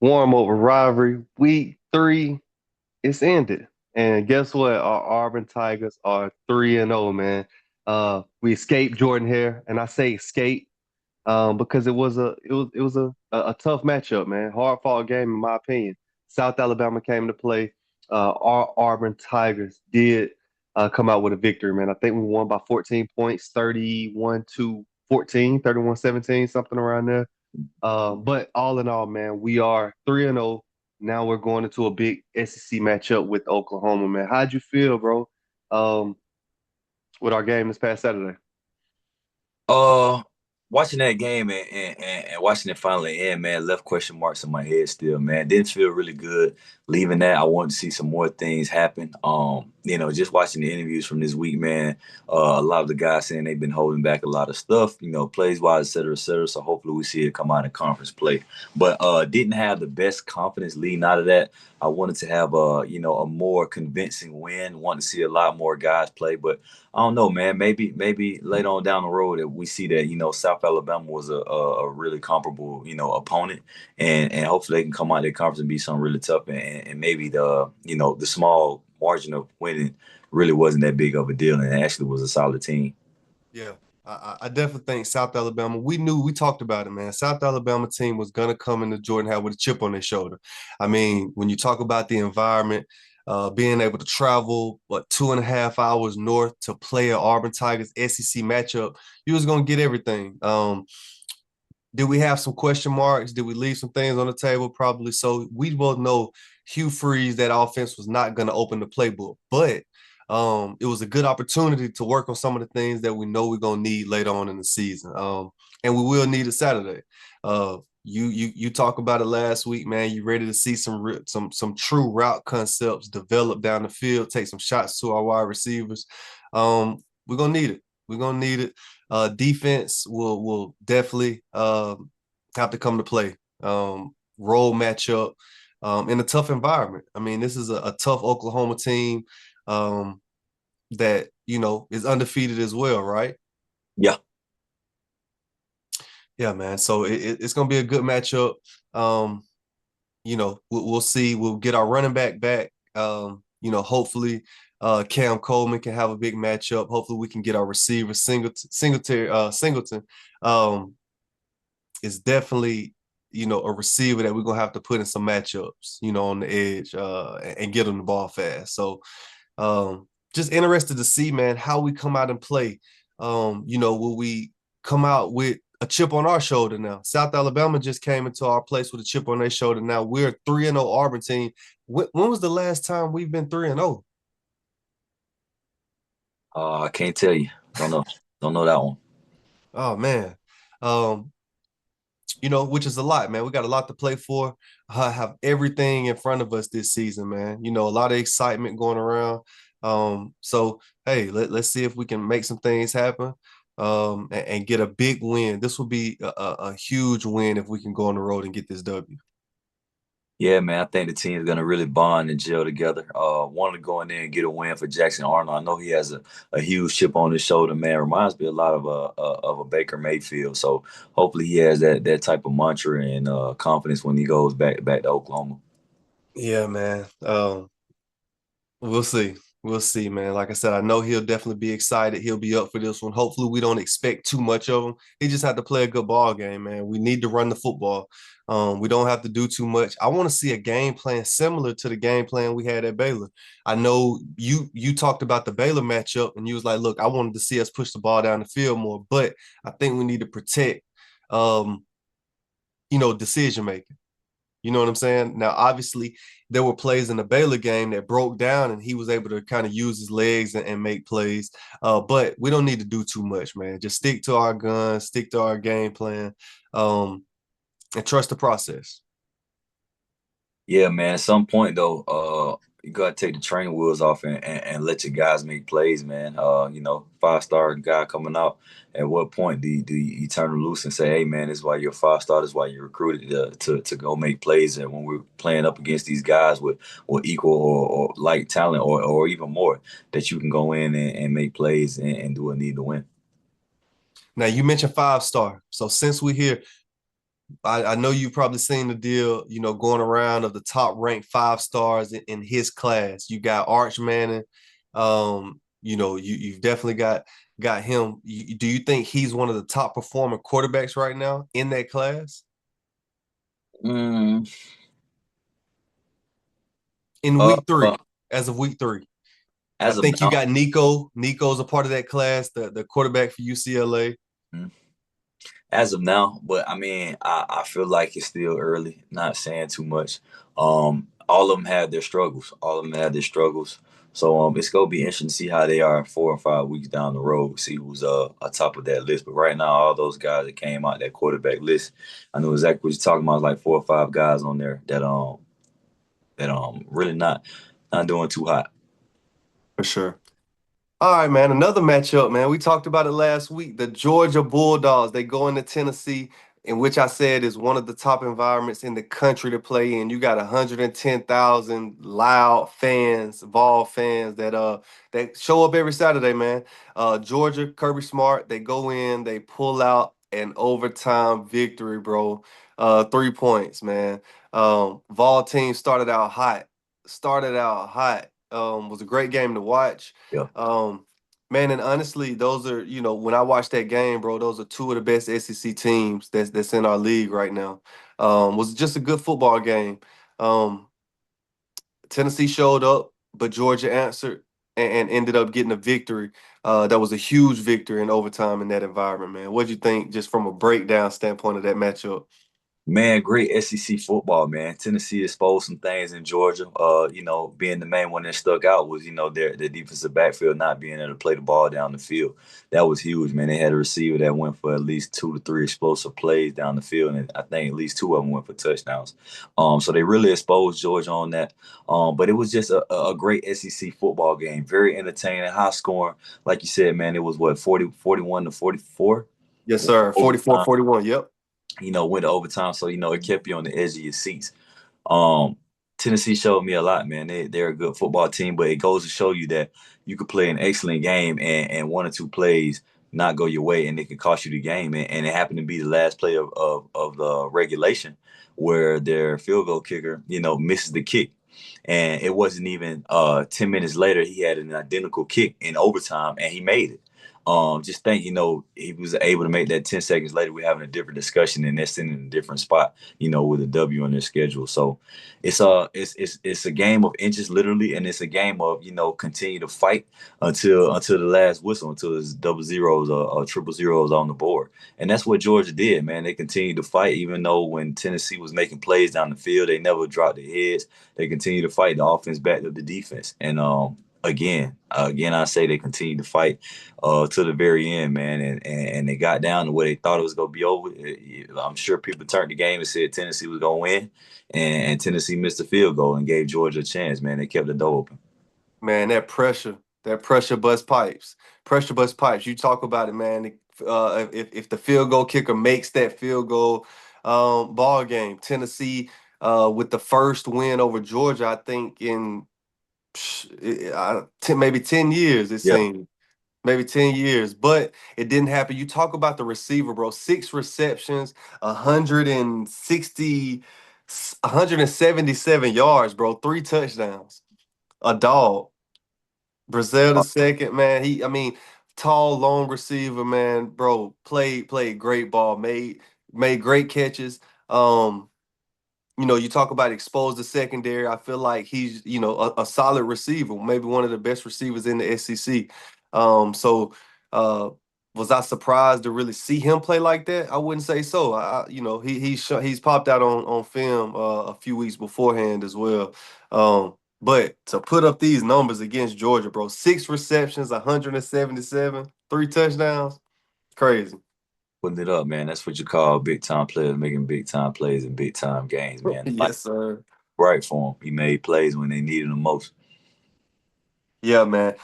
Warm over rivalry. Week 3, it's ended. And guess what? Our Auburn Tigers are 3-0, man. We escaped Jordan Hare, and I say escape because it was a tough matchup, man. Hard fought game in my opinion. South Alabama came to play. Our Auburn Tigers did come out with a victory, man. I think we won by 14 points, 31 to 14, 31-17, something around there. But all in all, man, we are 3-0. Now we're going into a big SEC matchup with Oklahoma, man. How'd you feel, bro? Um, with our game this past Saturday? Uh, Watching that game and watching it finally end, man, left question marks in my head still, man. Didn't feel really good leaving that. I wanted to see some more things happen. Just watching the interviews from this week, man. A lot of the guys saying they've been holding back a lot of stuff, plays wise, et cetera, et cetera. So hopefully we see it come out in conference play. But didn't have the best confidence leading out of that. I wanted to have a more convincing win. Want to see a lot more guys play, but I don't know, man. Maybe later on down the road that we see that South Alabama was a really comparable opponent, and hopefully they can come out of their conference and be something really tough, and maybe the small margin of winning really wasn't that big of a deal, and it actually was a solid team. Yeah, I definitely think South Alabama. We talked about it, man. South Alabama team was gonna come into Jordan Hare with a chip on their shoulder. I mean, when you talk about the environment, being able to travel 2.5 hours north to play a Auburn Tigers SEC matchup, you was gonna get everything. Did we have some question marks? Did we leave some things on the table? Probably so. We both know Hugh Freeze, that offense was not going to open the playbook, but it was a good opportunity to work on some of the things that we know we're going to need later on in the season. And we will need it Saturday. You talk about it last week, man. You ready to see some true route concepts develop down the field, take some shots to our wide receivers. We're gonna need it. We're gonna need it. Defense will definitely have to come to play. Role matchup in a tough environment. I mean, this is a tough Oklahoma team that is undefeated as well, right? Yeah. Yeah, man. So it's gonna be a good matchup. Um, we'll see. We'll get our running back back. Hopefully, Cam Coleman can have a big matchup. Hopefully, we can get our receiver Singleton. Um, is definitely a receiver that we're gonna have to put in some matchups. On the edge and get him the ball fast. So, just interested to see, man, how we come out and play. Will we come out with a chip on our shoulder now? South Alabama just came into our place with a chip on their shoulder. Now we're 3-0 Auburn team. When was the last time we've been 3-0? I can't tell you. Don't know that one. Oh man. Um, which is a lot, man. We got a lot to play for. Have everything in front of us this season, man. A lot of excitement going around. So hey, let's see if we can make some things happen and get a big win. This will be a huge win if we can go on the road and get this W. Yeah, man, I think the team is gonna really bond and gel together. Wanted to go in there and get a win for Jackson Arnold. I know he has a huge chip on his shoulder, man. Reminds me a lot of a Baker Mayfield. So hopefully he has that type of mantra and confidence when he goes back to Oklahoma. Yeah, man. We'll see. We'll see, man. Like I said, I know he'll definitely be excited. He'll be up for this one. Hopefully, we don't expect too much of him. He just had to play a good ball game, man. We need to run the football. We don't have to do too much. I want to see a game plan similar to the game plan we had at Baylor. I know you talked about the Baylor matchup, and you was like, "Look, I wanted to see us push the ball down the field more, but I think we need to protect, um, decision making." You know what I'm saying? Now, obviously, there were plays in the Baylor game that broke down, and he was able to kind of use his legs and make plays. But we don't need to do too much, man. Just stick to our guns, stick to our game plan, and trust the process. Yeah, man. At some point though, you gotta take the training wheels off and let your guys make plays, man. 5-star guy coming out. At what point do you turn them loose and say, hey man, this is why you're a 5-star, this is why you're recruited to go make plays? And when we're playing up against these guys with equal or like talent or even more, that you can go in and make plays and do what need to win. Now, you mentioned 5-star. So since we're here, I know you've probably seen the deal, going around of the top ranked 5 stars in his class. You got Arch Manning. You've definitely got him. Do you think he's one of the top performing quarterbacks right now in that class? Mm, In uh, week uh, three, as of week three. I as of think you now, got Nico. Nico's a part of that class, the quarterback for UCLA. mm, as of now, but I mean, I feel like it's still early. Not saying too much. All of them had their struggles. All of them had their struggles. So it's gonna be interesting to see how they are 4 or 5 weeks down the road. See who's atop of that list. But right now, all those guys that came out that quarterback list, I know exactly what you're talking about. Like 4 or 5 guys on there that really not doing too hot. For sure. All right, man. Another matchup, man. We talked about it last week. The Georgia Bulldogs, they go into Tennessee, in which I said is one of the top environments in the country to play in. You got 110,000 loud fans, Vol fans that show up every Saturday, man. Georgia, Kirby Smart, they go in, they pull out an overtime victory, bro. 3 points, man. Vol team started out hot. Started out hot. Was a great game to watch. Yeah. Um, Man, and honestly, those are, when I watch that game, bro, those are two of the best SEC teams that's in our league right now. Was just a good football game. Um, Tennessee showed up, but Georgia answered and ended up getting a victory. That was a huge victory in overtime in that environment, man. What'd you think, just from a breakdown standpoint of that matchup? Man, great SEC football, man. Tennessee exposed some things in Georgia. Being the main one that stuck out was, their defensive backfield not being able to play the ball down the field. That was huge, man. They had a receiver that went for at least 2 to 3 explosive plays down the field, and I think at least 2 of them went for touchdowns. So they really exposed Georgia on that. But it was just a great SEC football game, very entertaining, high scoring. Like you said, man, it was what 41 to 44 Yes, sir. 44, overtime. 41. Yep. Went to overtime. So, it kept you on the edge of your seats. Um, Tennessee showed me a lot, man. They're a good football team, but it goes to show you that you could play an excellent game and 1 or 2 plays not go your way and it could cost you the game. And it happened to be the last play of the regulation where their field goal kicker, misses the kick. And it wasn't even 10 minutes later, he had an identical kick in overtime and he made it. Just think, he was able to make that 10 seconds later. We're having a different discussion and they're sitting in a different spot, with a W on their schedule. So it's a game of inches literally, and it's a game of, continue to fight until the last whistle, until it's double zeros or triple zeros on the board. And that's what Georgia did, man. They continued to fight, even though when Tennessee was making plays down the field, they never dropped their heads. They continued to fight. The offense backed up the defense. And again, I say they continued to fight to the very end, man, and they got down to where they thought it was gonna be over. I'm sure people turned the game and said Tennessee was gonna win, and Tennessee missed the field goal and gave Georgia a chance. Man, they kept the door open. Man, that pressure bust pipes. Pressure bust pipes. You talk about it, man. If the field goal kicker makes that field goal ball game, Tennessee with the first win over Georgia, I think in maybe 10 years, it Yeah. seemed. Maybe 10 years, but it didn't happen. You talk about the receiver, bro. 6 receptions, 160, 177 yards, bro. 3 touchdowns. A dog. Brazil the second, man. Tall, long receiver, man. Bro, played great ball, made great catches. Um, you talk about exposed the secondary. I feel like he's, a solid receiver, maybe one of the best receivers in the SEC. So uh was I surprised to really see him play like that? I wouldn't say so. He's popped out on film a few weeks beforehand as well. But to put up these numbers against Georgia, bro, 6 receptions, 177, 3 touchdowns, crazy. Putting it up, man. That's what you call big time players making big time plays in big time games, man. Like Yes, sir. right for him. He made plays when they needed him most. Yeah, man.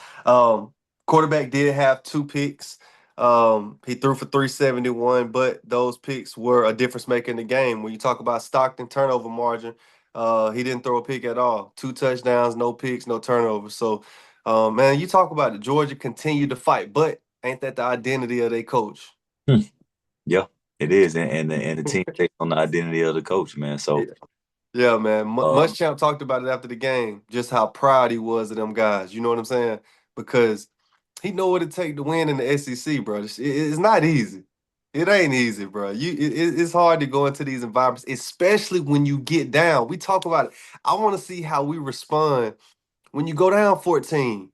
Quarterback did have 2 picks. He threw for 371, but those picks were a difference maker in the game. When you talk about Stockton turnover margin, he didn't throw a pick at all. 2 touchdowns, no picks, no turnovers. So, man, you talk about it. Georgia continued to fight, but ain't that the identity of their coach? Hmm. Yeah. It is, and the team takes on the identity of the coach, man. So, Yeah, man. uh, Muschamp talked about it after the game, just how proud he was of them guys. You know what I'm saying? Because he know what it take to win in the SEC, bro. It's not easy. It ain't easy, bro. It's hard to go into these environments, especially when you get down. We talk about it. I want to see how we respond when you go down 14.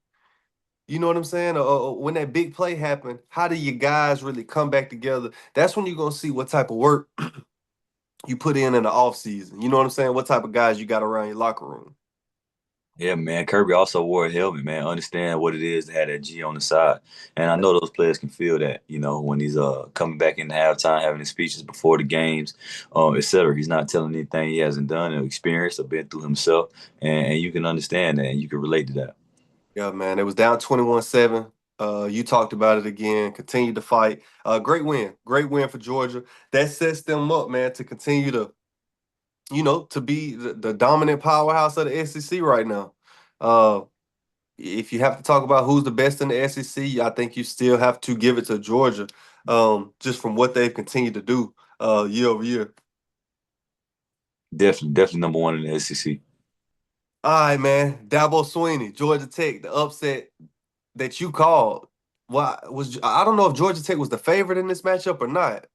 You know what I'm saying? Or when that big play happened, how do your guys really come back together? That's when you're gonna see what type of work you put in the off season. You know what I'm saying? What type of guys you got around your locker room. yeah, man. Kirby also wore a helmet, man. Understand what it is to have that G on the side, and I know those players can feel that. You know, when he's coming back in halftime, having his speeches before the games, etc. He's not telling anything he hasn't done or experienced or been through himself, and you can understand that, and you can relate to that. Yeah, man. It was down 21-7. You talked about it again. Continued to fight. Great win. Great win for Georgia. That sets them up, man, to continue to, to be the dominant powerhouse of the SEC right now. Uh, if you have to talk about who's the best in the SEC, I think you still have to give it to Georgia, just from what they've continued to do year over year. Definitely number one in the SEC. All right, man. Dabo Swinney, Georgia Tech, the upset that you called. Well, I don't know if Georgia Tech was the favorite in this matchup or not.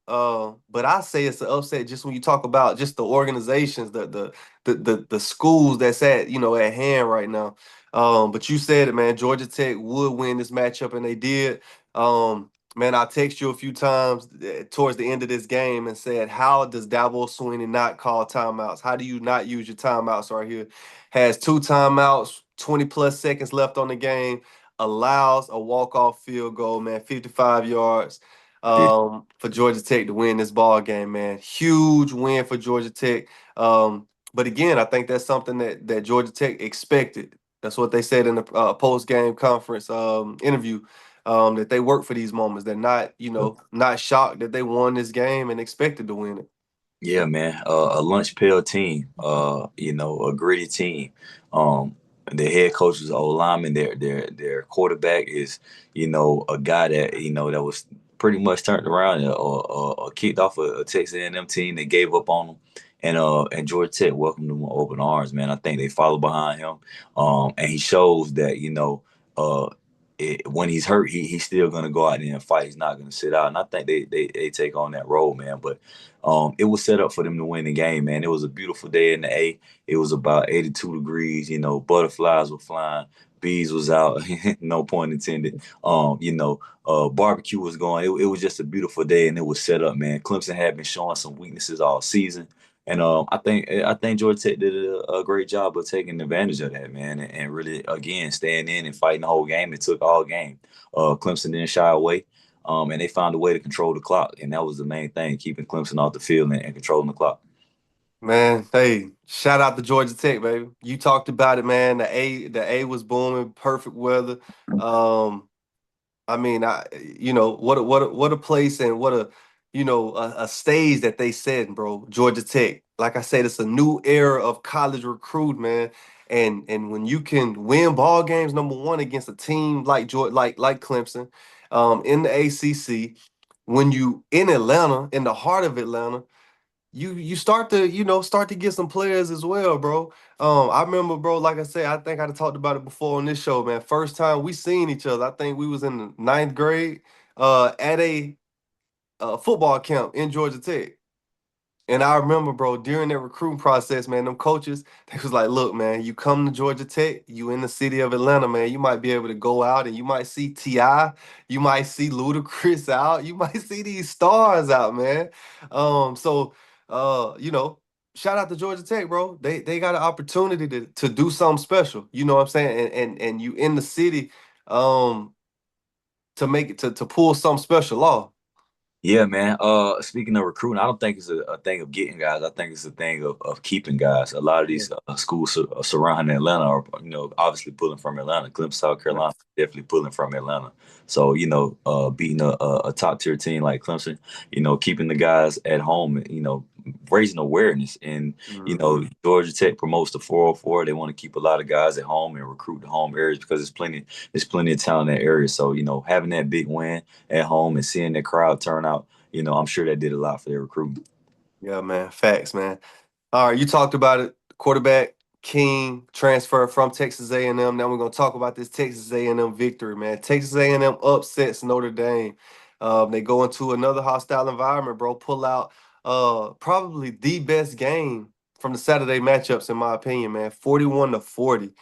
But I say it's an upset just when you talk about just the organizations, the schools that's at hand right now. But you said it, man. Georgia Tech would win this matchup, and they did. Man, I text you a few times towards the end of this game and said, "How does Dabo Swinney not call timeouts? How do you not use your timeouts right here?" Has two timeouts, 20 plus seconds left on the game, allows a walk-off field goal, man, 55 yards for Georgia Tech to win this ball game, man. Huge win for Georgia Tech. But again, I think that's something that Georgia Tech expected. That's what they said in the post-game conference interview. That they work for these moments. They're not shocked that they won this game and expected to win it. Yeah, man. A lunch pail team. A gritty team. The head coach is old lineman. Their quarterback is, a guy that that was pretty much turned around or kicked off a Texas A&M team that gave up on him. And Georgia Tech welcomed him with open arms, man. I think they follow behind him. And he shows that, uh, when he's hurt, he's still gonna go out there and fight. He's not gonna sit out. And I think they take on that role, man. But it was set up for them to win the game, man. It was a beautiful day in the A. It was about 82 degrees. Butterflies were flying, bees was out. No pun intended. Barbecue was going. It was just a beautiful day, and it was set up, man. Clemson had been showing some weaknesses all season, and I think Georgia Tech did a great job of taking advantage of that, man, and really again staying in and fighting the whole game. It took all game. Clemson didn't shy away. And they found a way to control the clock, and that was the main thing, keeping Clemson off the field and controlling the clock. Man, hey, shout out to Georgia Tech, baby. You talked about it, man. The A was booming, perfect weather. Um, I mean, what a place and what a stage that they set, bro. Georgia Tech. Like I said, it's a new era of college recruit, man. And when you can win ball games, number one against a team like Georgia, like Clemson, in the ACC, when you in Atlanta, in the heart of Atlanta, you start to get some players as well, bro. I remember, bro, like I said, I think I talked about it before on this show, man. First time we seen each other, I think we was in the ninth grade, at a football camp in Georgia Tech. And I remember, bro, during that recruiting process, man, them coaches, they was like, look, man, you come to Georgia Tech, you in the city of Atlanta, man, you might be able to go out and you might see T.I., you might see Ludacris out, you might see these stars out, man. So shout out to Georgia Tech, bro. They got an opportunity to do something special. You know what I'm saying? And you in the city to make it to pull something special off. Yeah, man. Speaking of recruiting, I don't think it's a thing of getting guys. I think it's a thing of keeping guys. A lot of Yeah. these schools surrounding Atlanta are, obviously pulling from Atlanta. Clemson, South Yeah. Carolina, definitely pulling from Atlanta. So, beating a top tier team like Clemson, keeping the guys at home, raising awareness. And, Mhm. Georgia Tech promotes the 404. They want to keep a lot of guys at home and recruit the home areas because there's plenty of talent in that area. So, having that big win at home and seeing that crowd turn out, I'm sure that did a lot for their recruiting. Yeah, man. Facts, man. All right, you talked about it. Quarterback King transfer from Texas A&M. Now we're gonna talk about this Texas A&M victory, man. Texas A&M upsets Notre Dame. They go into another hostile environment, bro. Pull out probably the best game from the Saturday matchups, in my opinion, man. 41-40.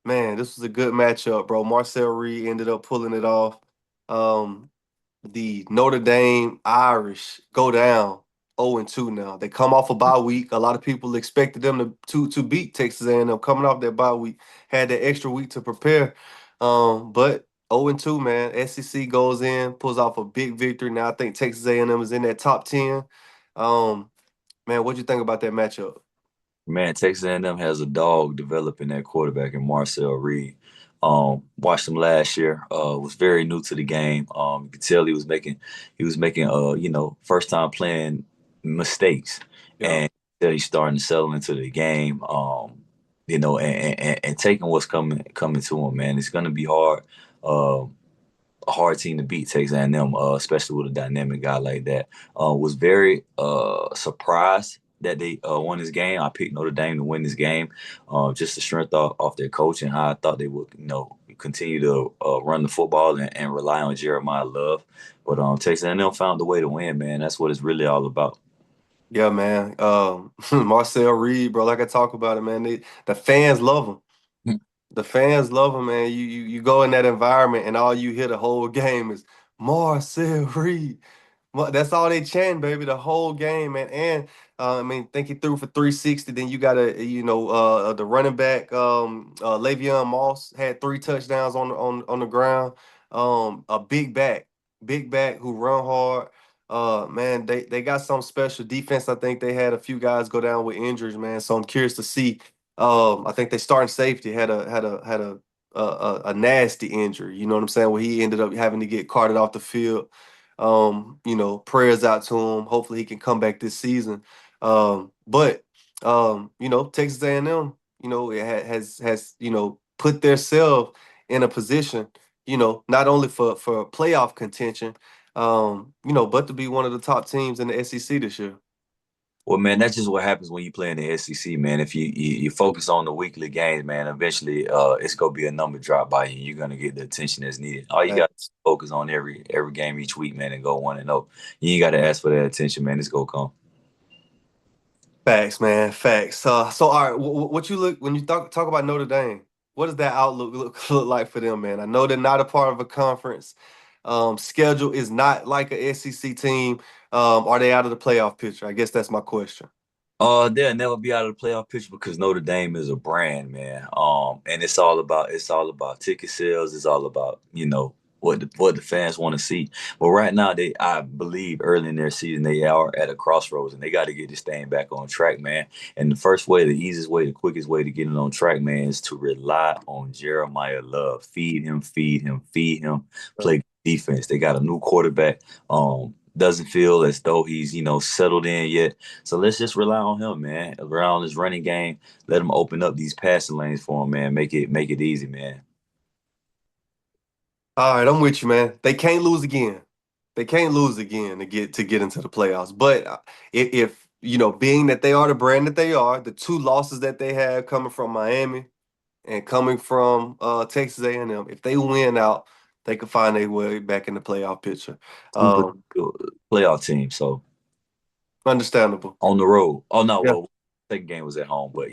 Man, this was a good matchup, bro. Marcel Reed ended up pulling it off. Um, the Notre Dame Irish go down 0-2 now. They come off a bye week. A lot of people expected them to beat Texas A&M coming off their bye week. Had that extra week to prepare. But 0-2, man. SEC goes in, pulls off a big victory. Now I think Texas A&M is in that top 10. Man, what'd you think about that matchup? Man, Texas A&M has a dog developing that quarterback in Marcel Reed. Watched him last year. Was very new to the game. You could tell he was making first time playing mistakes, Yeah. and he's starting to settle into the game. And taking what's coming to him, man. It's gonna be hard. A hard team to beat, Texas A&M, especially with a dynamic guy like that. Was very surprised that they won this game. I picked Notre Dame to win this game, just the strength off their coach and how I thought they would, continue to run the football and rely on Jeremiah Love. But Texas A&M found the way to win, man. That's what it's really all about. Yeah, man. Marcel Reed, bro. Like I talk about it, man. The fans love him. The fans love him, man. You go in that environment and all you hear the whole game is Marcel Reed. Well, that's all they chant, baby, the whole game, man. And I mean, think he threw for 360. Then you got the running back, Le'Veon Moss had 3 touchdowns on the ground. A big back who run hard. Man, they got some special defense. I think they had a few guys go down with injuries, man. So I'm curious to see. I think they starting safety had a nasty injury. You know what I'm saying? Where he ended up having to get carted off the field. Prayers out to him. Hopefully he can come back this season. But Texas A&M, it has put themselves in a position, not only for playoff contention, but to be one of the top teams in the SEC this year. Well, man, that's just what happens when you play in the SEC, man. If you focus on the weekly games, man, eventually it's gonna be a number drop by you. You're gonna get the attention that's needed. All you got to focus on every game each week, man, and go 1-0. You ain't got to ask for that attention, man. It's gonna come. Facts, man. Facts. So all right, what you look when you talk about Notre Dame? What does that outlook look like for them, man? I know they're not a part of a conference. Schedule is not like a SEC team. Are they out of the playoff picture? I guess that's my question. They'll never be out of the playoff picture because Notre Dame is a brand, man. And it's all about ticket sales. It's all about what the fans want to see. But right now, I believe early in their season they are at a crossroads and they got to get this thing back on track, man. And the easiest way, the quickest way to get it on track, man, is to rely on Jeremiah Love. Feed him, feed him, feed him. Play defense. They got a new quarterback. Doesn't feel as though he's settled in yet. So let's just rely on him, man. Rely on his running game. Let him open up these passing lanes for him, man. Make it easy, man. All right, I'm with you, man. They can't lose again. They can't lose again to get into the playoffs. But if being that they are the brand that they are, the 2 losses that they have coming from Miami and coming from Texas A&M, if they win out, they could find their way back in the playoff picture. Super Um, playoff team. So Understandable. on the road. Oh no, Yeah. well, second game was at home, but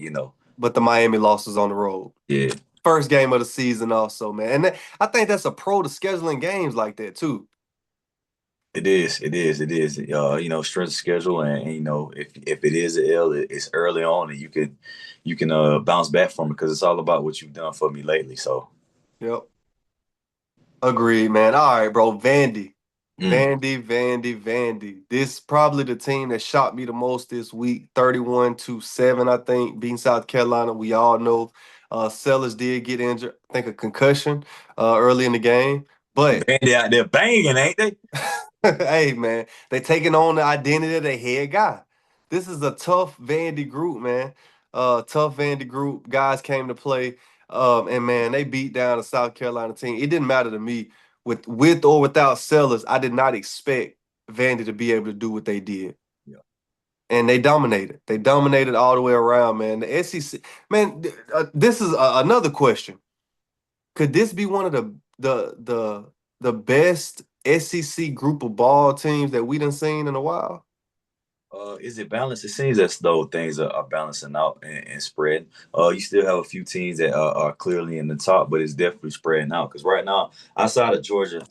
But the Miami losses on the road. yeah. First game of the season, also, man. And I think that's a pro to scheduling games like that too. It is. It is. It is. Strength of schedule, and if it is an L, it's early on, and you can bounce back from it because it's all about what you've done for me lately. So, Yep. Agreed, man. All right, bro. Vandy. mm. Vandy. This probably the team that shocked me the most this week. 31-7, I think, beating South Carolina. We all know Sellers did get injured. I think a concussion early in the game. But Vandy out there banging, ain't they? hey, man, they taking on the identity of the head guy. This is a tough Vandy group, man. Tough Vandy group. Guys came to play, and man, they beat down the South Carolina team. It didn't matter to me with or without Sellers. I did not expect Vandy to be able to do what they did. Yeah. And they dominated. They dominated all the way around, man. The SEC, man. This is another question. Could this be one of the best SEC group of ball teams that we done seen in a while? Is it balanced? It seems as though things are balancing out and spreading. You still have a few teams that are clearly in the top, but it's definitely spreading out. Because right now, outside of Georgia,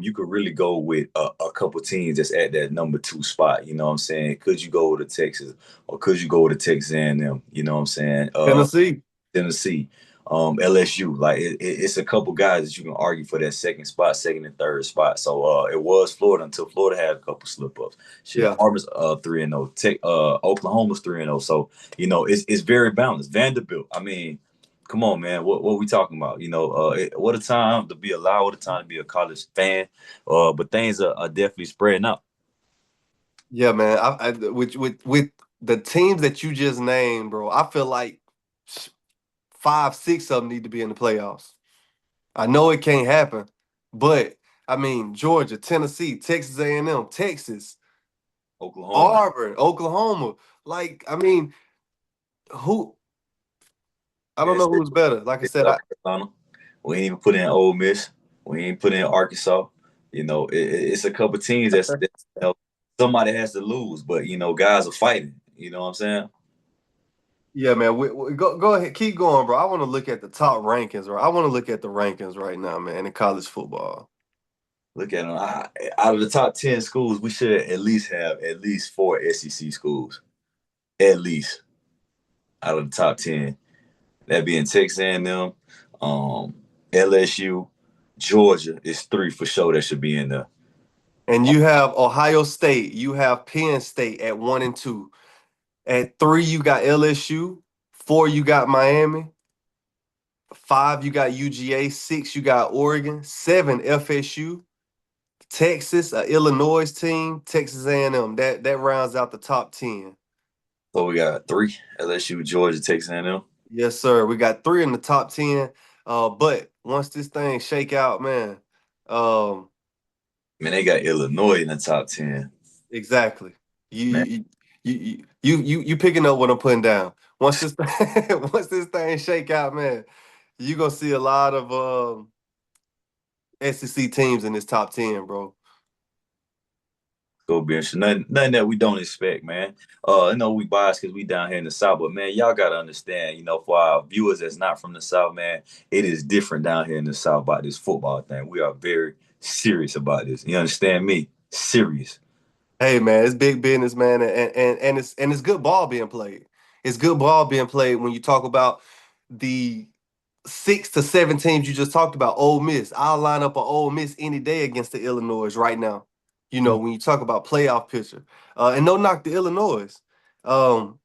you could really go with a couple teams that's at that number 2 spot. You know what I'm saying? Could you go with a Texas, or could you go with a Texas A&M? You know what I'm saying? Tennessee. Tennessee, LSU. Like it's a couple guys that you can argue for that second spot, second and third spot. So it was Florida until Florida had a couple slip ups. Shit, Yeah. Auburn's 3-0. Oklahoma's 3-0. So it's very balanced. Vanderbilt. I mean, come on, man. What we talking about? What a time to be alive. What a time to be a college fan. But things are definitely spreading out. Yeah, man. With the teams that you just named, bro, I feel like 5, 6 of them need to be in the playoffs. I know it can't happen, but I mean Georgia, Tennessee, Texas A&M, Texas, Oklahoma. Auburn, Oklahoma. Like, I mean, who? I don't Yes, know who's better. Like I said, South Carolina. We ain't even put in Ole Miss. We ain't put in Arkansas. It's a couple teams somebody has to lose, but guys are fighting. You know what I'm saying? yeah, man. Go ahead, keep going, bro. I want to look at the top rankings, bro. I want to look at the rankings right now, man, in college football. Look at them. Out of the top 10 schools, we should at least have at least 4 SEC schools. At least out of the top 10. That being Texas A&M, LSU, Georgia is 3 for sure that should be in there. And you have Ohio State, you have Penn State at 1 and 2. At 3, you got LSU. 4, you got Miami. 5, you got UGA. 6, you got Oregon. 7, FSU. Texas, Illinois team. Texas A&M. That rounds out the top 10. So we got 3: LSU, Georgia, Texas A&M. Yes, sir. We got 3 in the top 10. But once this thing shake out, man, um, Man, they got Illinois in the top 10. exactly. Man, You picking up what I'm putting down. Once this once this thing shake out, man, you gonna see a lot of SEC teams in this top 10, bro. go be interesting. Nothing that we don't expect, man. I know we biased because we down here in the South, but man, y'all gotta understand, for our viewers that's not from the South, man, it is different down here in the South about this football thing. We are very serious about this. You understand me? Serious. Hey, man, it's big business, man, and it's good ball being played. It's good ball being played when you talk about the 6 to 7 teams you just talked about. Ole Miss, I'll line up an Ole Miss any day against the Illinois right now. When you talk about playoff picture, and no knock to Illinois, um,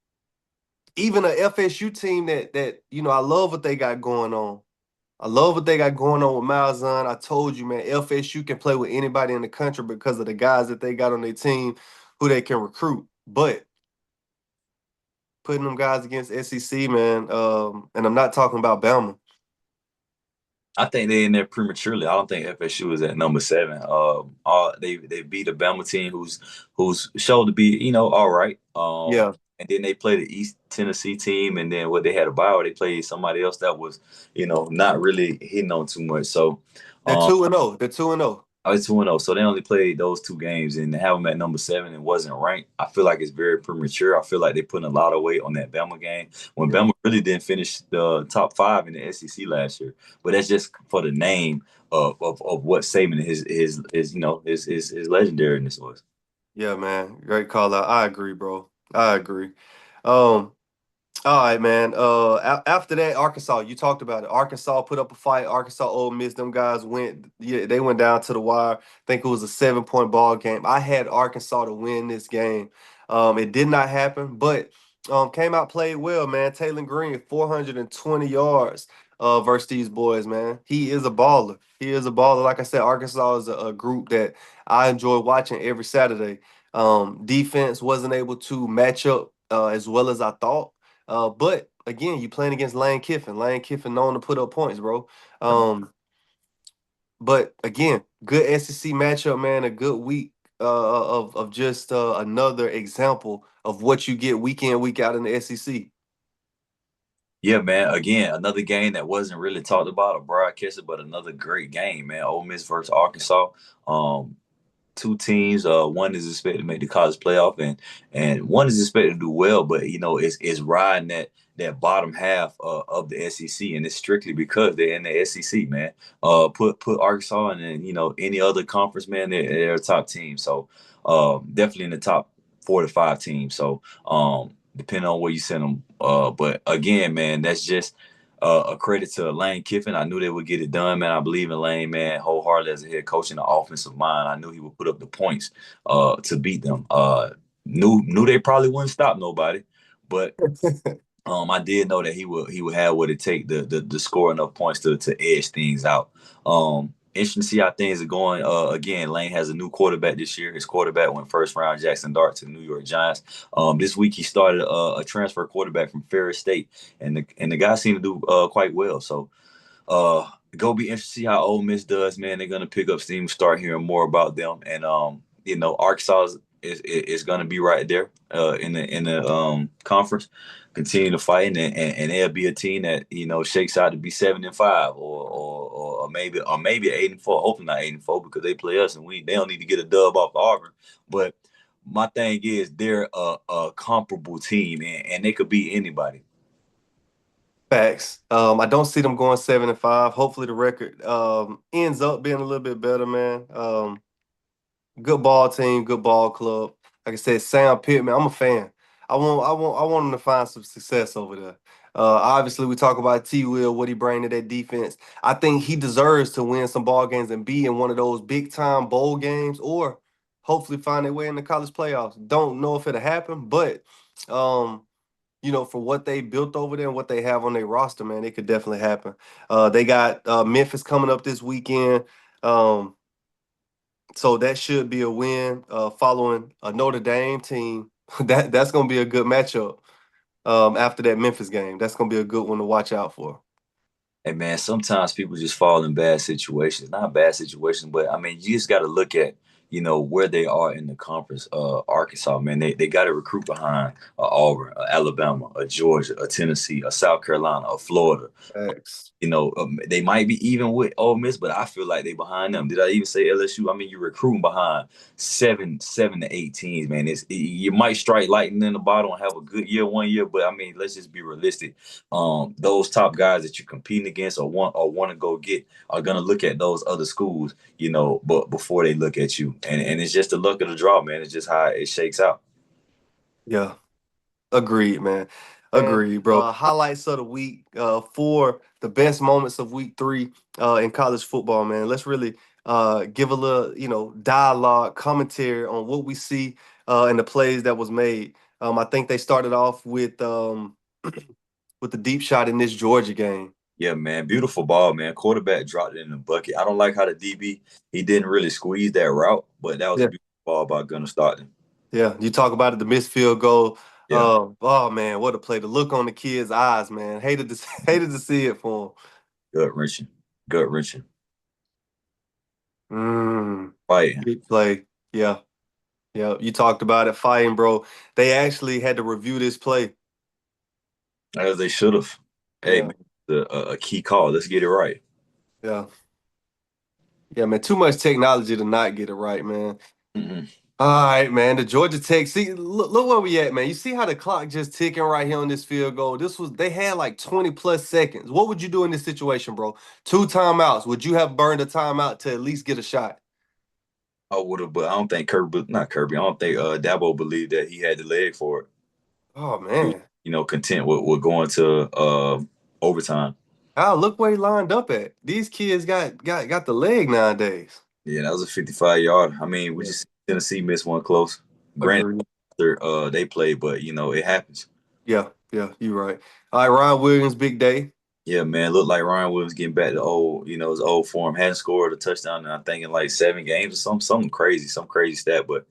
even a FSU team that I love what they got going on. I love what they got going on with Malzahn. I told you, man, FSU can play with anybody in the country because of the guys that they got on their team who they can recruit. But putting them guys against SEC, man, and I'm not talking about Bama. I think they in there prematurely. I don't think FSU is at number 7. They beat a Bama team who's showed to be all right. Yeah, And then they played the East Tennessee team, and then what they had a bye, they played somebody else that was not really hitting on too much. So they're um, 2-0. They're 2-0. I was 2-0. So they only played those 2 games, and to have them at number 7 and wasn't ranked, I feel like it's very premature. I feel like they're putting a lot of weight on that Bama game when Yeah. Bama really didn't finish the top 5 in the SEC last year. But that's just for the name of what Saban his legendariness was. Yeah, man. Great call out. I agree, bro. I agree. Um, All right, man. After that, Arkansas, you talked about it. Arkansas put up a fight. Arkansas, Ole Miss, them guys they went down to the wire. I think it was a 7-point ball game. I had Arkansas to win this game. It did not happen, but came out, played well, man. Taylor Green, 420 yards versus these boys, man. He is a baller. He is a baller. Like I said, Arkansas is a group that I enjoy watching every Saturday. Defense wasn't able to match up as well as I thought. But again, you playing against Lane Kiffin. Lane Kiffin known to put up points, bro. But again, good SEC matchup, man. A good week of just another example of what you get week in, week out in the SEC. Yeah, man. Again, another game that wasn't really talked about or broadcasted, but another great game, man. Ole Miss versus Arkansas. Um, Two teams. One is expected to make the college playoff, and one is expected to do well. But it's riding that bottom half of the SEC, and it's strictly because they're in the SEC, man. Put Arkansas and then any other conference, man. They're a top team, so definitely in the top 4 to 5 teams. So depending on where you send them. But again, man, that's just a credit to Lane Kiffin. I knew they would get it done, man. I believe in Lane, man, wholeheartedly as a head coach and the offensive mind. I knew he would put up the points to beat them. Knew they probably wouldn't stop nobody, but I did know that he would have what it take to score enough points to edge things out. Interesting to see how things are going. Again, Lane has a new quarterback this year. His quarterback went first round, Jackson Dart to the New York Giants. This week he started a transfer quarterback from Ferris State, and the guy seemed to do quite well. So go be interested to see how Ole Miss does, man. They're gonna pick up steam, start hearing more about them, and Arkansas is gonna be right there in the conference, continue to fight, and they'll be a team that shakes out to be 7-5 or maybe 8-4. Hopefully not 8-4 because they play us and they don't need to get a dub off Auburn, but. My thing is they're a comparable team and they could beat anybody. Facts. I don't see them going 7-5. Hopefully the record ends up being a little bit better, man. Good ball team, good ball club. Like I said, Sam Pittman, I'm a fan. I want him to find some success over there. Obviously, we talk about T. Will, what he bring to that defense. I think he deserves to win some ball games and be in one of those big time bowl games, or hopefully find their way in the college playoffs. Don't know if it'll happen, but um, for what they built over there and what they have on their roster, man, it could definitely happen. They got Memphis coming up this weekend. Um, so that should be a win. Following a Notre Dame team, that's gonna be a good matchup. After that Memphis game, that's gonna be a good one to watch out for. Hey man, sometimes people just fall in bad situations. Not bad situations, but I mean, you just got to look at where they are in the conference. Arkansas, man, they got to recruit behind Auburn, Alabama, Georgia, Tennessee, South Carolina, Florida. Thanks. They might be even with Ole Miss, but I feel like they behind them. Did I even say LSU? I mean, you're recruiting behind seven to eight teams, man. You might strike lightning in the bottom and have a good year one year, but I mean, let's just be realistic. Those top guys that you're competing against or want to go get are gonna look at those other schools, but before they look at you, and it's just the luck of the draw, man. It's just how it shakes out. Yeah, agreed, man. Agreed, bro. Highlights of the week for the best moments of week 3 in college football, man. Let's really give a little, dialogue, commentary on what we see and the plays that was made. I think they started off with with the deep shot in this Georgia game. Yeah, man, beautiful ball, man. Quarterback dropped it in the bucket. I don't like how the DB he didn't really squeeze that route, but that was a Yeah. beautiful ball by Gunnar Stockton. Yeah, you talk about it, the missed field goal. Yeah, Oh man, what a play! The look on the kid's eyes, man. Hated to hated to see it for gut wrenching, gut wrenching. him. Fighting Big play. Yeah, yeah. You talked about it, fighting, bro. They actually had to review this play. as they should have. Hey, Yeah, man, a key call. Let's get it right. yeah, yeah, man. Too much technology to not get it right, man. Mm-mm. All right, man. The Georgia Tech. See, look where we at, man. You see how the clock just ticking right here on this field goal. They had like 20 plus seconds. What would you do in this situation, bro? 2 timeouts. Would you have burned a timeout to at least get a shot? I would have, but I don't think not Kirby. I don't think Dabo believed that he had the leg for it. Oh He was, man. content with going to overtime. Oh, look where he lined up at. These kids got the leg nowadays. Yeah, that was a 55-yard. I mean, we Yeah. just Tennessee missed one close. Granted, Agreed. after they played, but it happens. Yeah, yeah, you're right. All right, Ryan Williams, big day. Yeah, man, looked like Ryan Williams getting back to his old form. Hadn't scored a touchdown in I think in like 7 games or something crazy, some crazy stat. But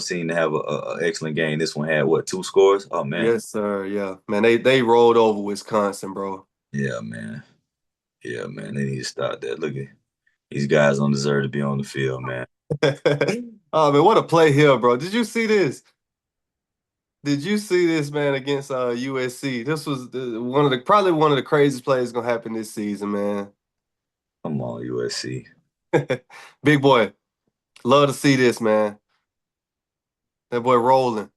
seemed to have a excellent game. This one had what 2 scores? Oh man, Yes, sir. Yeah, man. They rolled over Wisconsin, bro. yeah, man, yeah, man. They need to stop that. Look at these guys don't deserve to be on the field, man. Oh man, what a play here, bro. Did you see this? Did you see this, man, against USC? This was probably one of the craziest plays gonna happen this season, man. Come on, USC. Big boy, love to see this, man. That boy rolling.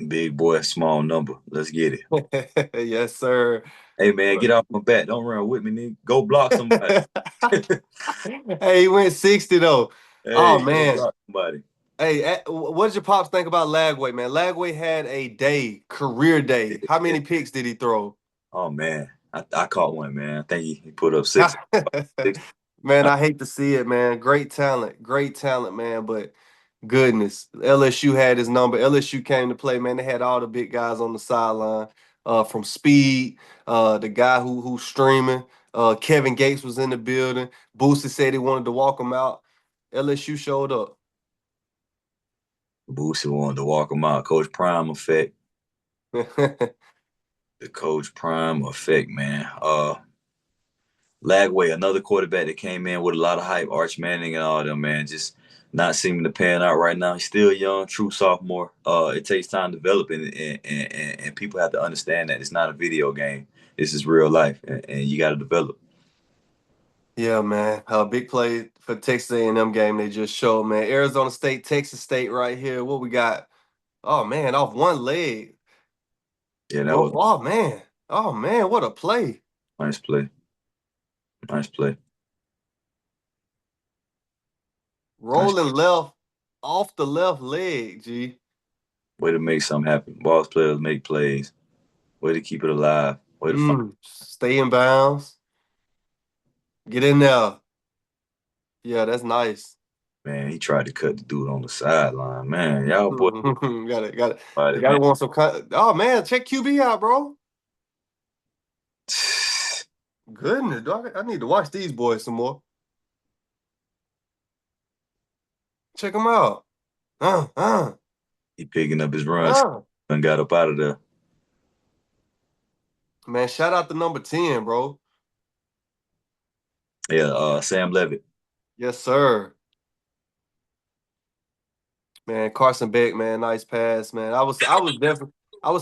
Big boy, small number. Let's get it. Yes, sir. Hey man, get off my back. Don't run with me, nigga. Go block somebody. Hey, he went 60 though. Oh Hey, go man. block somebody. Hey, what did your pops think about Lagway, man? Lagway had a career day. How many picks did he throw? Oh man, I caught one, man. I think he put up six. Six. Man, I hate to see it, man. Great talent, man. But goodness, LSU had his number. LSU came to play, man. They had all the big guys on the sideline. From Speed, the guy who's streaming. Kevin Gates was in the building. Boosie said he wanted to walk him out. LSU showed up. Boosie wanted to walk him out. Coach Prime effect. The Coach Prime effect, man. Lagway, another quarterback that came in with a lot of hype, Arch Manning and all them, man, just not seeming to pan out right now. He's still young, true sophomore. It takes time to develop, and people have to understand that it's not a video game. This is real life, and you got to develop. Yeah, man. Big play for Texas A&M game they just showed, man. Arizona State, Texas State right here. What we got? Oh, man, off one leg. Yeah, that was Oh, man. Oh, man, what a play. a nice play. Nice play. Nice Rolling left off the left leg, G. way to make something happen. Boss players make plays. Way to keep it alive. Way to find. Stay in bounds. Get in there. Yeah, that's nice. Man, he tried to cut the dude on the sideline. Man, y'all boy, Got it. man. Want some oh man, check QB out, bro. Goodness, dog. I need to watch these boys some more. Check them out. He picking up his runs Uh. and got up out of there. Man, shout out to number 10, bro. Yeah, Sam Levitt. Yes, sir. Man, Carson Beck, man, nice pass, man. I was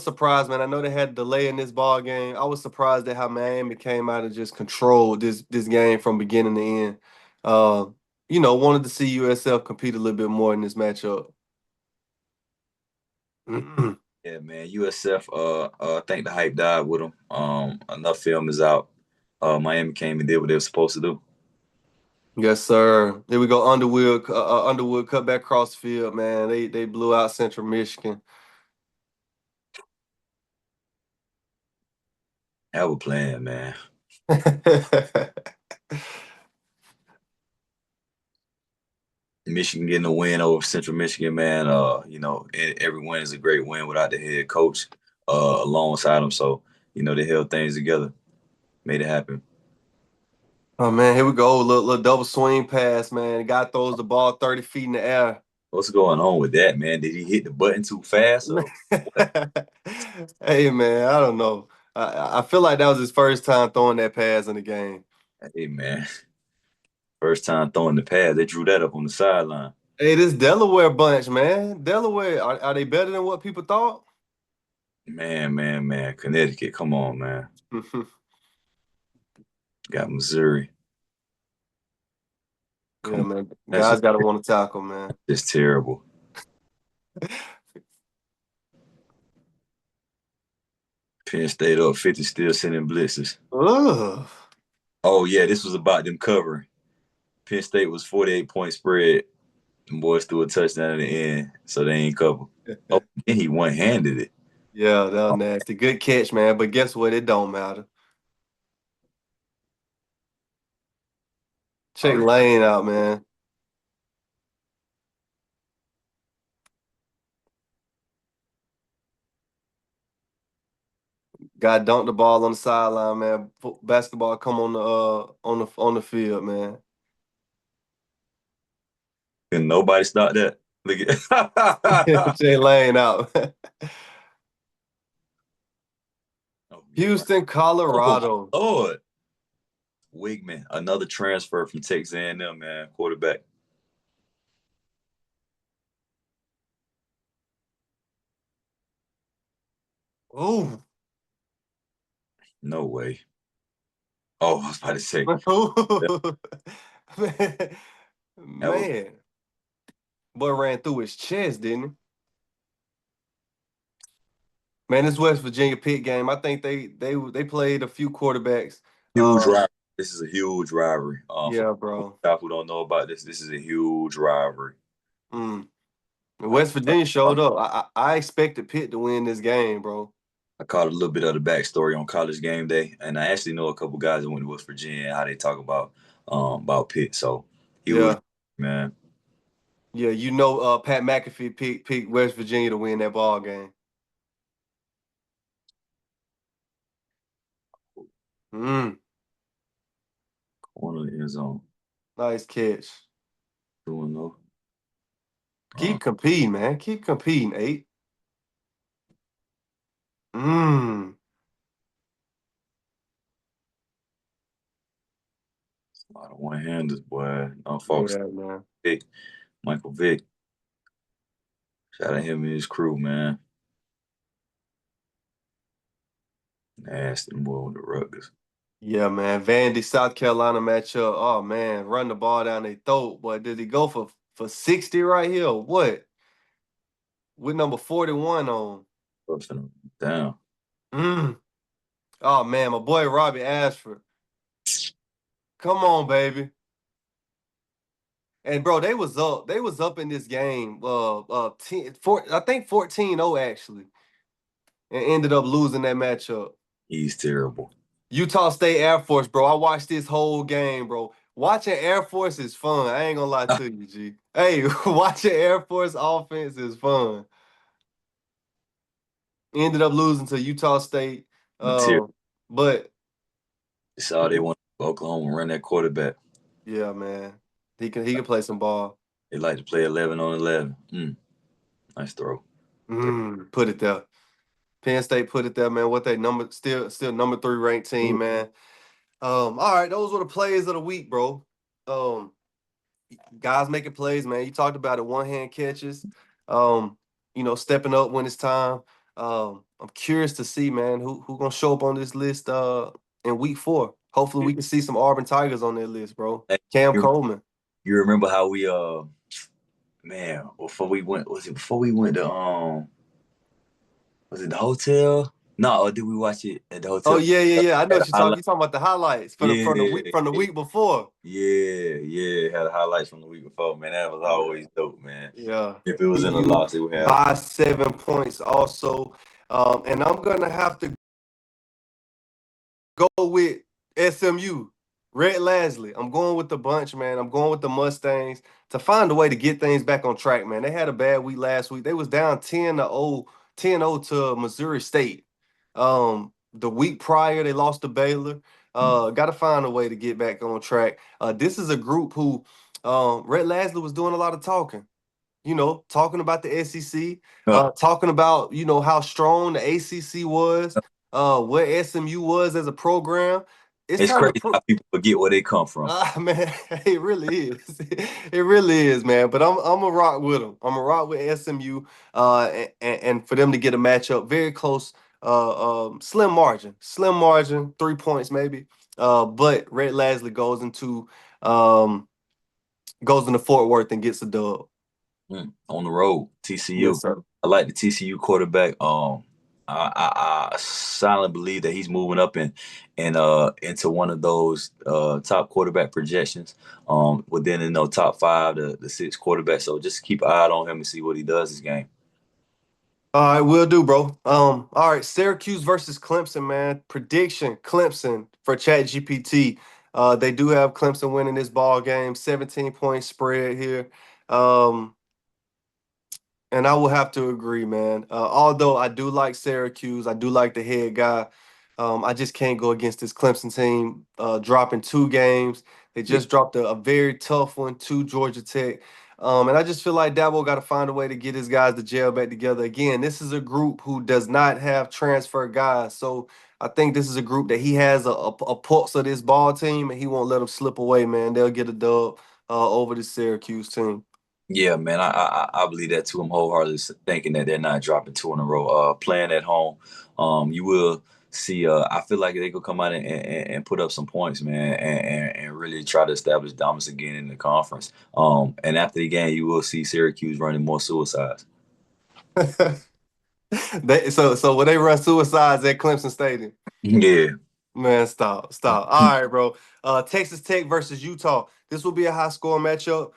surprised, man. I know they had a delay in this ball game. I was surprised at how Miami came out and just controlled this game from beginning to end. Wanted to see USF compete a little bit more in this matchup. Yeah, man. USF. I think the hype died with them. Enough film is out. Miami came and did what they were supposed to do. Yes, sir. Here we go. Underwood cut back across the field, man. They blew out Central Michigan. Have a plan, man. Michigan getting a win over Central Michigan, man. Every win is a great win without the head coach alongside them. So, they held things together, made it happen. Oh man, here we go. Little double swing pass, man. The guy throws the ball 30 feet in the air. What's going on with that, man? Did he hit the button too fast or what? Hey man, I don't know. I feel like that was his first time throwing that pass in the game. Hey, man. First time throwing the pass, they drew that up on the sideline. Hey, this Delaware bunch, man. Delaware, are they better than what people thought? Man. Connecticut, come on, man. Got Missouri. Yeah, man. Guys got to want to tackle, man. It's terrible. Penn State up 50, still sending blitzes. Ugh. Oh, yeah, this was about them covering. Penn State was 48-point spread. The boys threw a touchdown at the end, so they ain't cover. Oh, and he one-handed it. Yeah, that was nasty. Good catch, man. But guess what? It don't matter. Check Lane out, man. Guy dunked the ball on the sideline, man. Basketball come on the field, man. And nobody stopped that. Look at Jay Lane out. Oh, Houston, Colorado. Oh, Lord. Wigman, another transfer from Texas A&M, man, quarterback. Oh, No way. Oh, I was about to say. man, That was man, boy ran through his chest, didn't he? Man, this West Virginia Pitt game, I think they played a few quarterbacks. huge rivalry. This is a huge rivalry. For Yeah, bro. people who don't know about this, this is a huge rivalry. Mm. I, West Virginia showed up. I expected Pitt to win this game, bro. I caught a little bit of the backstory on College Game Day, and I actually know a couple guys that went to West Virginia and how they talk about Pitt. So huge, Yeah. man. Yeah, Pat McAfee picked West Virginia to win that ball game. Mm. Corner of the end zone. Nice catch. 2-0. Keep competing, man. Keep competing, 8. Mm. A lot of one-handers, boy. Folks. Yeah, man. Vic, Michael Vick. Shout out him and his crew, man. Nasty boy with the Rutgers. Yeah, man. Vandy, South Carolina matchup. Oh man, run the ball down their throat. But did he go for 60 right here? Or what? With number 41 on. Busting him down. Mm. Oh man, my boy Robbie Ashford. Come on, baby. And bro, they was up in this game. 10, I think 14-0 actually. And ended up losing that matchup. He's terrible. Utah State Air Force, bro. I watched this whole game, bro. Watching Air Force is fun. I ain't gonna lie to you, G. Hey, watching Air Force offense is fun. Ended up losing to Utah State. Material. But It's all they want. Oklahoma run that quarterback. yeah, man. He can play some ball. They like to play 11 on 11. Nice throw. Put it there. Penn State put it there, man. What they number still number 3 ranked team, man. All right, those were the plays of the week, bro. Guys making plays, man. You talked about it, one-hand catches. Stepping up when it's time. I'm curious to see, man, who gonna show up on this list in week 4. Hopefully we can see some Auburn Tigers on that list, bro. Hey, Cam Coleman. you remember how we man, before we went to was it the hotel? No, or did we watch it at the Oh hotel? yeah. I know Had what a you're talking. highlight. You're talking about the highlights from the Yeah, week before. yeah. Had the highlights from the week before, man. That was always dope, man. Yeah. If it was in a You loss, it would have. by 7 points also. And I'm gonna have to go with SMU, Red Lasley. I'm going with the bunch, man. I'm going with the Mustangs to find a way to get things back on track, man. They had a bad week last week. They was down 10-0 to Missouri State. The week prior, they lost to Baylor. Got to find a way to get back on track. This is a group who Red Lasley was doing a lot of talking. Talking about the SEC, talking about, how strong the ACC was, what SMU was as a program. It's It's time to crazy how people forget where they come from. man, it really is. It really is, man. But I'm a rock with them. I'm a rock with SMU, and for them to get a matchup very close, slim margin, 3 points maybe. But Red Lasley goes into Fort Worth and gets a dub. On the road, TCU. Yes, sir. I like the TCU quarterback. I silently believe that he's moving up into one of those top quarterback projections. Within top 5 to 6 quarterbacks. So just keep an eye on him and see what he does this game. All right, will do, bro. All right, Syracuse versus Clemson, man. Prediction: Clemson for ChatGPT. They do have Clemson winning this ball game, 17-point spread here. And I will have to agree, man. Although I do like Syracuse, I do like the head guy. I just can't go against this Clemson team dropping 2 games. They Yeah, just dropped a very tough one to Georgia Tech. And I just feel like Dabo got to find a way to get his guys to gel back together. Again, this is a group who does not have transfer guys. So I think this is a group that he has a pulse of this ball team, and he won't let them slip away, man. They'll get a dub over the Syracuse team. Yeah, man, I believe that too. I'm wholeheartedly thinking that they're not dropping two in a row. Playing at home, you will see. I feel like they could come out and put up some points, man, and really try to establish dominance again in the conference. And after the game, you will see Syracuse running more suicides. So when they run suicides at Clemson Stadium. Yeah. Man, stop. All right, bro. Texas Tech versus Utah. This will be a high scoring matchup.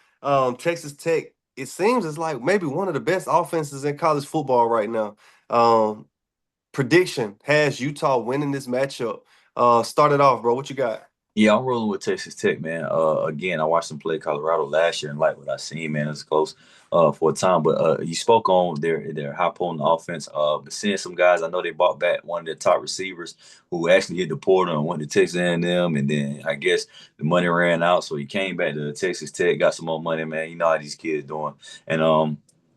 Texas Tech, it seems it's like maybe one of the best offenses in college football right now. Prediction has Utah winning this matchup. Start it off, bro. What you got? Yeah, I'm rolling with Texas Tech, man. Again, I watched them play Colorado last year and like what I seen, man. It's close for a time. But you spoke on their high potent offense. But seeing some guys, I know they brought back one of their top receivers who actually hit the portal and went to Texas A&M, and then I guess the money ran out, so he came back to Texas Tech, got some more money, man. You know how these kids doing, and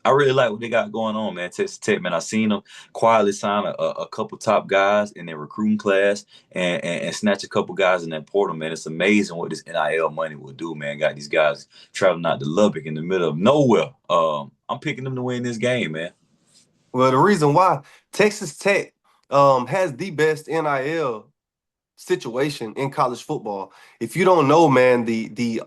I really like what they got going on, man. Texas Tech, man. I seen them quietly sign a couple top guys in their recruiting class and snatch a couple guys in that portal, man. It's amazing what this NIL money will do, man. Got these guys traveling out to Lubbock in the middle of nowhere. I'm picking them to win this game, man. Well, the reason why Texas Tech has the best NIL situation in college football. If you don't know, man, the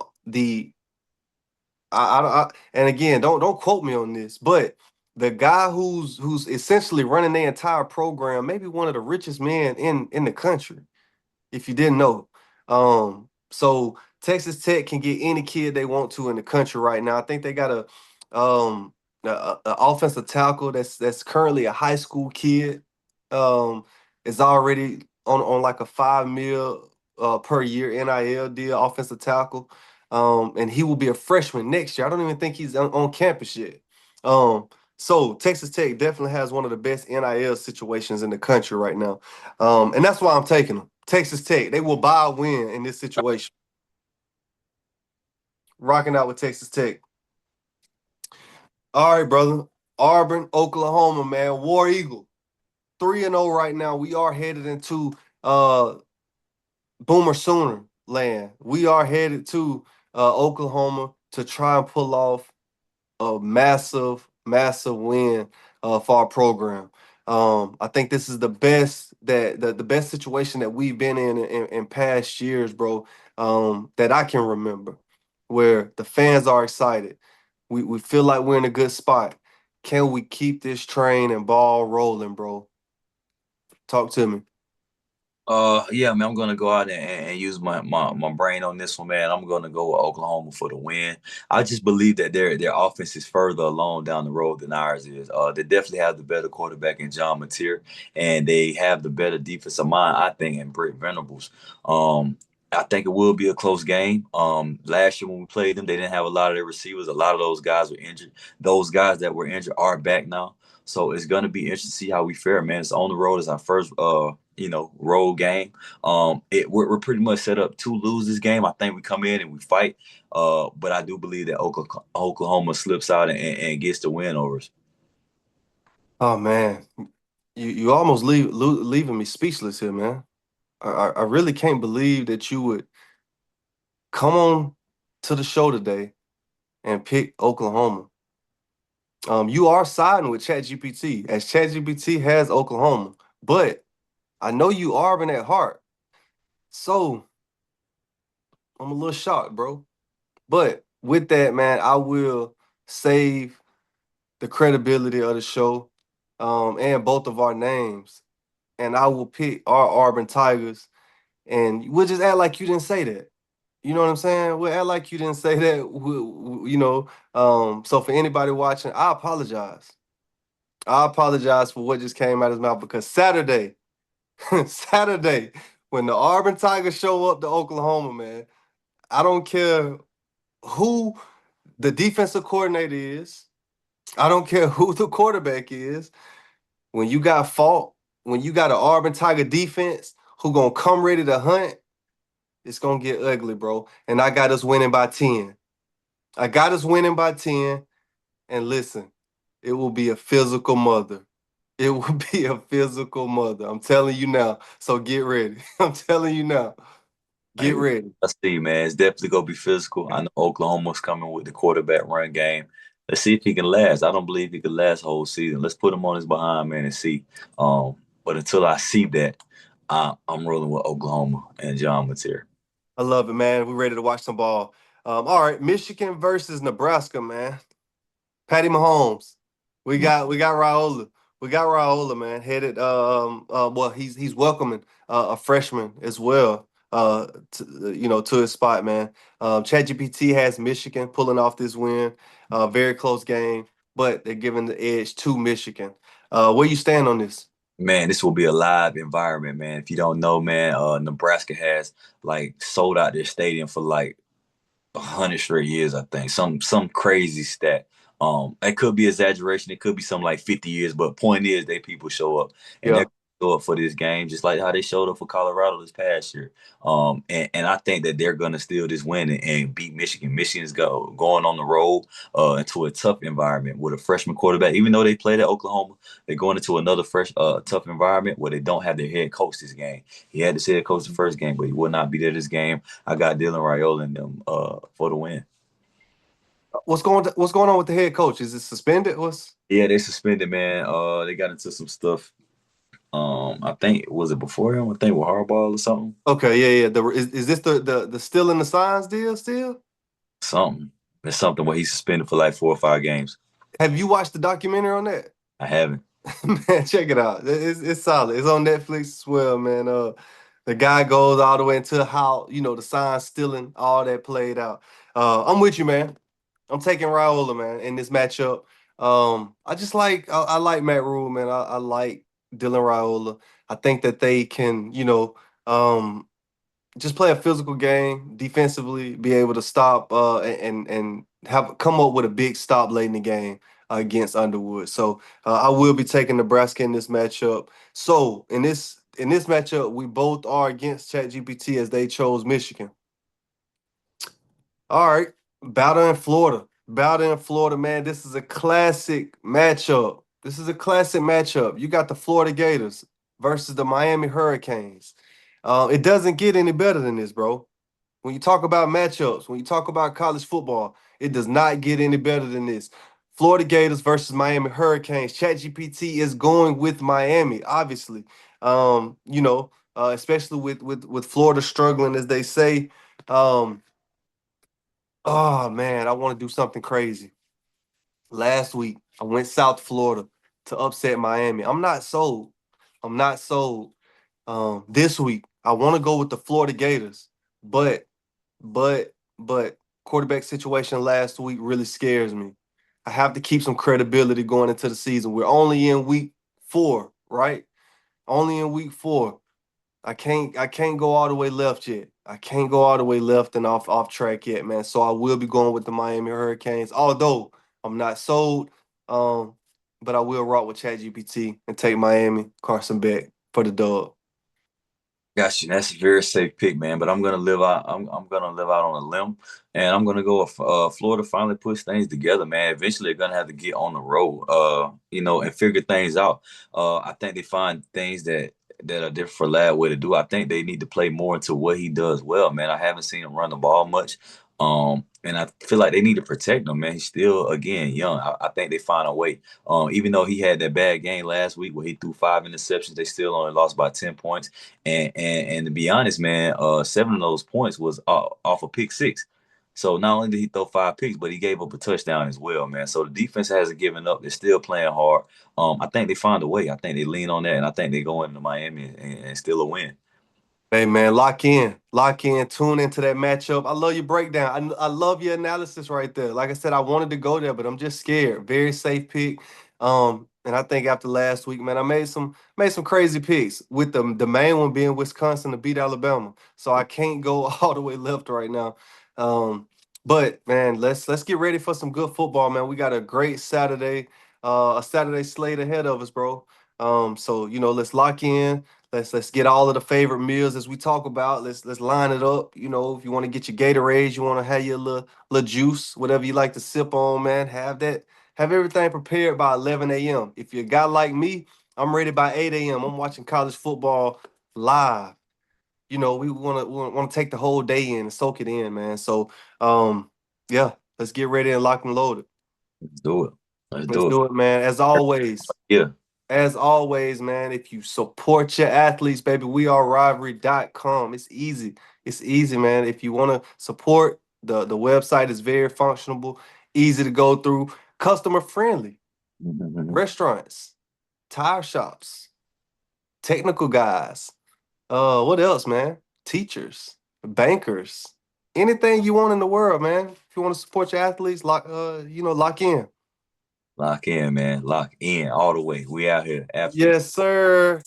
and again, don't quote me on this, but the guy who's essentially running the entire program, maybe one of the richest men in the country, if you didn't know. So Texas Tech can get any kid they want to in the country right now. I think they got a offensive tackle that's currently a high school kid. Is already on like a 5 mil per year NIL deal, offensive tackle. And he will be a freshman next year. I don't even think he's on campus yet. So Texas Tech definitely has one of the best NIL situations in the country right now. And that's why I'm taking them. Texas Tech, they will buy a win in this situation. Rocking out with Texas Tech. All right, brother. Auburn, Oklahoma, man. War Eagle. 3-0 right now. We are headed into Boomer Sooner land. We are headed to Oklahoma to try and pull off a massive win for our program. I think this is the best the best situation that we've been in past years, bro. That I can remember, where the fans are excited. We feel like we're in a good spot. Can we keep this train and ball rolling, bro? Talk to me. Yeah, man, I'm gonna go out and use my brain on this one, man. I'm gonna go with Oklahoma for the win. I just believe that their offense is further along down the road than ours is. They definitely have the better quarterback in John Mateer, and they have the better defensive mind, I think, in Britt Venables. I think it will be a close game. Last year when we played them, they didn't have a lot of their receivers. A lot of those guys were injured. Those guys that were injured are back now. So it's gonna be interesting to see how we fare, man. It's on the road. It's our first road game. We're pretty much set up to lose this game. I think we come in and we fight. But I do believe that Oklahoma slips out and gets the win over us. Oh man, you almost leaving me speechless here, man. I really can't believe that you would come on to the show today and pick Oklahoma. You are siding with ChatGPT, as ChatGPT has Oklahoma, but I know you Auburn at heart, so I'm a little shocked, bro. But with that, man, I will save the credibility of the show, and both of our names, and I will pick our Auburn Tigers, and we'll just act like you didn't say that. You know what I'm saying? We'll act like you didn't say that. So for anybody watching, I apologize. I apologize for what just came out of his mouth because Saturday, Saturday, when the Auburn Tigers show up to Oklahoma, man, I don't care who the defensive coordinator is. I don't care who the quarterback is. When you got fault, when you got an Auburn Tiger defense who gonna come ready to hunt, it's gonna get ugly, bro. And I got us winning by 10. I got us winning by 10. And listen, it will be a physical mother. It will be a physical mother. I'm telling you now. So get ready. I'm telling you now. Get ready. Let's see, man. It's definitely gonna be physical. I know Oklahoma's coming with the quarterback run game. Let's see if he can last. I don't believe he can last the whole season. Let's put him on his behind, man, and see. But until I see that, I'm rolling with Oklahoma and John Mateer. I love it, man. We're ready to watch some ball. All right, Michigan versus Nebraska, man. Patty Mahomes. We got Raiola. We got Raiola, man. Headed well, he's welcoming a freshman as well. To his spot, man. ChatGPT has Michigan pulling off this win. Very close game, but they're giving the edge to Michigan. Where you stand on this? Man, this will be a live environment, man. If you don't know, man, Nebraska has like sold out their stadium for like 100 straight years, I think. Some crazy stat. That could be exaggeration. It could be something like 50 years. But point is, they people show up and Yeah. they're show up for this game, just like how they showed up for Colorado this past year. And I think that they're gonna steal this win and beat Michigan. Michigan's going on the road into a tough environment with a freshman quarterback. Even though they played at Oklahoma, they're going into another fresh tough environment where they don't have their head coach this game. He had his head coach the first game, but he will not be there this game. I got Dylan Raiola in them for the win. What's going on with the head coach? Is it suspended? What's Yeah, they suspended, man. They got into some stuff. I think was it before him? I think with Harbaugh or something. Okay, yeah. Is this the still in the signs deal still? Something. It's something where he's suspended for like 4 or 5 games. Have you watched the documentary on that? I haven't. Man, check it out. It's solid. It's on Netflix as well, man. The guy goes all the way into how the sign stealing, all that played out. I'm with you, man. I'm taking Raiola, man, in this matchup. I like Matt Rule, man. I like Dylan Raiola. I think that they can, just play a physical game defensively, be able to stop and have come up with a big stop late in the game against Underwood. So I will be taking Nebraska in this matchup. So in this matchup, we both are against ChatGPT as they chose Michigan. All right, Bowder in Florida. Bowder in Florida, man. This is a classic matchup. This is a classic matchup. You got the Florida Gators versus the Miami Hurricanes. It doesn't get any better than this, bro. When you talk about matchups, when you talk about college football, it does not get any better than this. Florida Gators versus Miami Hurricanes. ChatGPT is going with Miami, obviously. Especially with Florida struggling, as they say. Oh man, I want to do something crazy. Last week, I went South Florida to upset Miami. I'm not sold. I'm not sold. This week, I want to go with the Florida Gators, but but quarterback situation last week really scares me. I have to keep some credibility going into the season. We're only in week 4, right? Only in week 4. I can't go all the way left yet. I can't go all the way left and off track yet, man. So I will be going with the Miami Hurricanes. Although I'm not sold, but I will rock with ChatGPT and take Miami Carson Beck for the dub. Got you. That's a very safe pick, man. But I'm gonna live out. I'm gonna live out on a limb, and I'm gonna go with Florida. Finally push things together, man. Eventually, they're gonna have to get on the road, and figure things out. I think they find things that are different for Lad way to do. I think they need to play more into what he does well, man. I haven't seen him run the ball much. And I feel like they need to protect him, man. He's still, again, young. I think they find a way. Even though he had that bad game last week where he threw 5 interceptions, they still only lost by 10 points. And to be honest, man, 7 of those points was off a pick six. So not only did he throw 5 picks, but he gave up a touchdown as well, man. So the defense hasn't given up. They're still playing hard. I think they find a way. I think they lean on that, and I think they go into Miami and still a win. Hey man, lock in, tune into that matchup. I love your breakdown. I love your analysis right there. Like I said, I wanted to go there, but I'm just scared. Very safe pick. And I think after last week, man, I made some crazy picks with the main one being Wisconsin to beat Alabama. So I can't go all the way left right now. But man, let's get ready for some good football, man. We got a great Saturday, a Saturday slate ahead of us, bro. So let's lock in. Let's get all of the favorite meals as we talk about. Let's line it up. If you want to get your Gatorades, you want to have your little juice, whatever you like to sip on, man. Have that. Have everything prepared by 11 a.m. If you're a guy like me, I'm ready by 8 a.m. I'm watching college football live. you know, we want to take the whole day in and soak it in, man. So, yeah, let's get ready and lock and loaded. Let's do it. Let's Let's do it. do it, man. Yeah. As always, man, if you support your athletes, baby, we are rivalry.com. It's easy. It's easy, man. If you want to support, the website is very functional, easy to go through, customer friendly. Restaurants, tire shops, technical guys. What else, man? Teachers, bankers, anything you want in the world, man. If you want to support your athletes, lock in. Lock in, man. Lock in all the way. We out here. Absolutely. Yes, sir.